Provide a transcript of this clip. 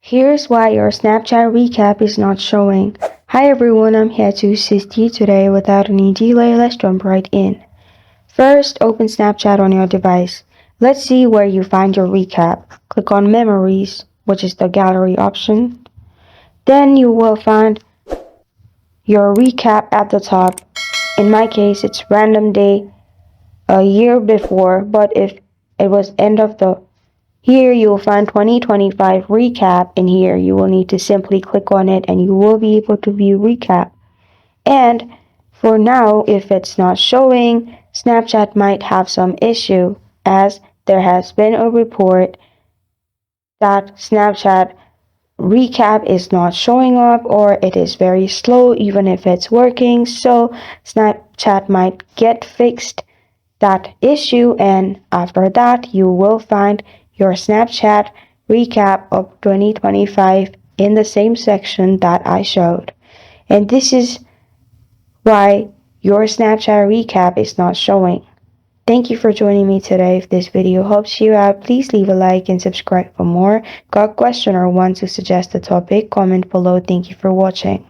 Here's why your Snapchat recap is not showing. Hi everyone, I'm here to assist you today. Without any delay, let's jump right in. First, open Snapchat on your device. Let's see where you find your recap. Click on Memories, which is the gallery option. Then you will find your recap at the top. In my case, it's random day a year before, but if it was end of the here you will find 2025 recap. In here you will need to simply click on it and you will be able to view recap. And for now, if it's not showing, Snapchat might have some issue, as there has been a report that Snapchat recap is not showing up or it is very slow even if it's working. So Snapchat might get fixed that issue, and after that you will find your Snapchat recap of 2025 in the same section that I showed. And this is why your Snapchat recap is not showing. Thank you for joining me today. If this video helps you out, please leave a like and subscribe for more. Got a question or want to suggest a topic? Comment below. Thank you for watching.